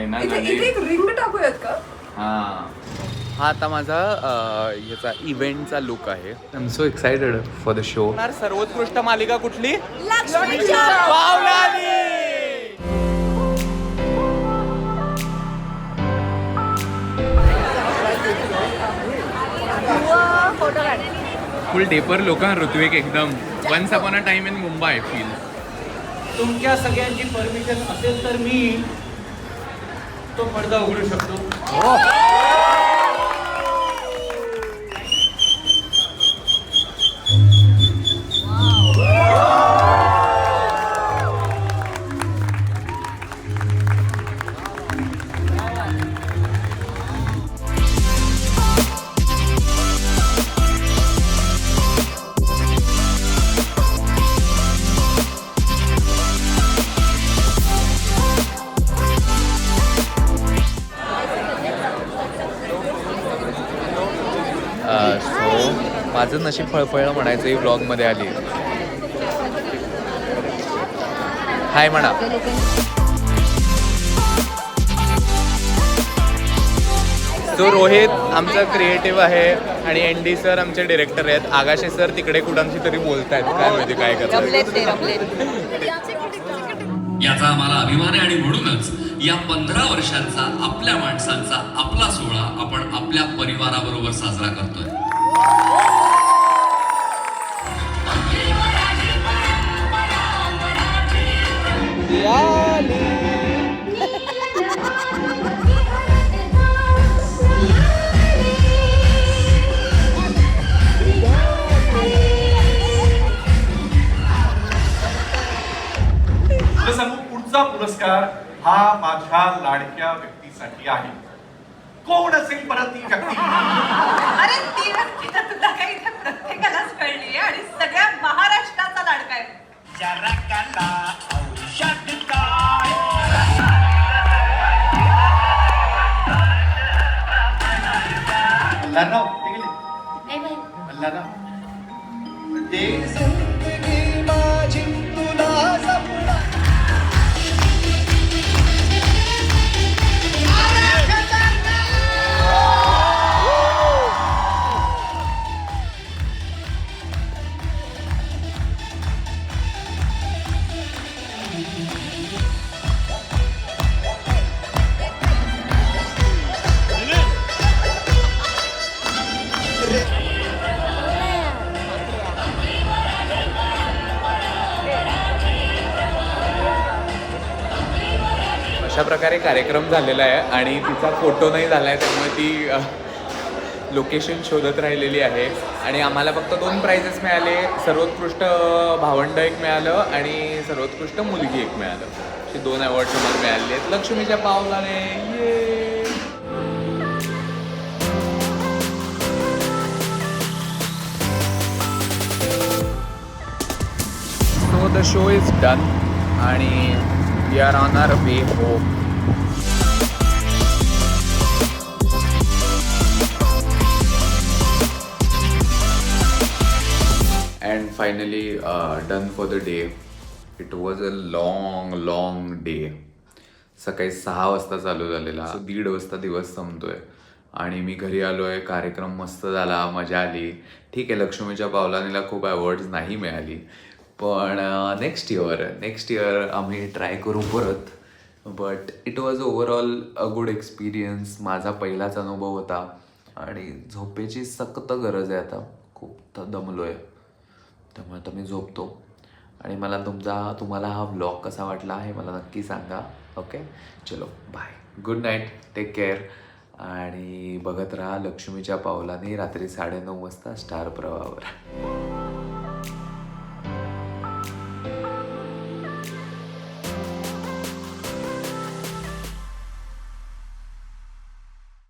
इथे एक रिंग टाकूयात का? हा आता माझा याचा इव्हेंटचा लुक आहे. I am so excited for the show. सर्वोत्कृष्ट मालिका कुठली? लक्ष्मीच्या पावलानी. फोटो काढ. फुल डेपर लोक ऋत्विक एकदम once upon a time in Mumbai feel. तुमच्या सगळ्यांची परमिशन असेल तर मी तो पडदा उघडू शकतो. सो माझं नशीब फळफळलं म्हणायचं ही ब्लॉगमध्ये आली. हाय म्हणा. सो रोहित आमचा क्रिएटिव्ह आहे आणि एनडी सर आमचे डिरेक्टर आहेत. आगाशे सर तिकडे कुठांशी तरी बोलतायत काय माहिती काय करतात. याचा आम्हाला अभिमान आहे आणि म्हणूनच या 15 वर्षांचा आपल्या माणसांचा आपला सोहळा आपण आपल्या परिवाराबरोबर साजरा करतोय. पुढचा पुरस्कार हा माझ्या लाडक्या व्यक्तीसाठी आहे. कोण असेल परत ती व्यक्ती? अरे ती व्यक्ती तर तुला काही प्रत्येकालाच कळली आणि सगळ्या महाराष्ट्राचा लाडका आहे. मल्हारराव ते गेले. मल्हारराव ते जिंदगी माझी तुला जपणार. अशा प्रकारे कार्यक्रम झालेला आहे आणि तिचा फोटो नाही झाला आहे त्यामुळे ती लोकेशन शोधत राहिलेली आहे. आणि आम्हाला फक्त 2 प्राइजेस मिळाले. सर्वोत्कृष्ट भावंड एक मिळालं आणि सर्वोत्कृष्ट मुलगी एक मिळालं. अशी 2 अवॉर्ड्स आम्हाला मिळाले आहेत लक्ष्मीच्या पावलाने. ये so the show is done आणि we are on our way home. And finally done for the day. It was a long day. सकाळी 6 वाजता चालू झालेला. 1:30 वाजता दिवस संपतोय आणि मी घरी आलो आहे. कार्यक्रम मस्त झाला, मजा आली. ठीक आहे लक्ष्मीच्या पावलानीला खूप अवॉर्ड्स नाही मिळाली पण नेक्स्ट इयर आम्ही ट्राय करू परत. But it was overall a good experience. माझा पहिलाच अनुभव होता आणि झोपेची सक्त गरज आहे आता. खूप दमलो आहे त्यामुळे आता मी झोपतो. आणि मला तुम्हाला हा व्लॉग कसा वाटला हे मला नक्की सांगा. ओके चलो bye, good night, take care आणि बघत राहा लक्ष्मीच्या पावलाने रात्री 9:30 वाजता स्टार प्रवाहावर.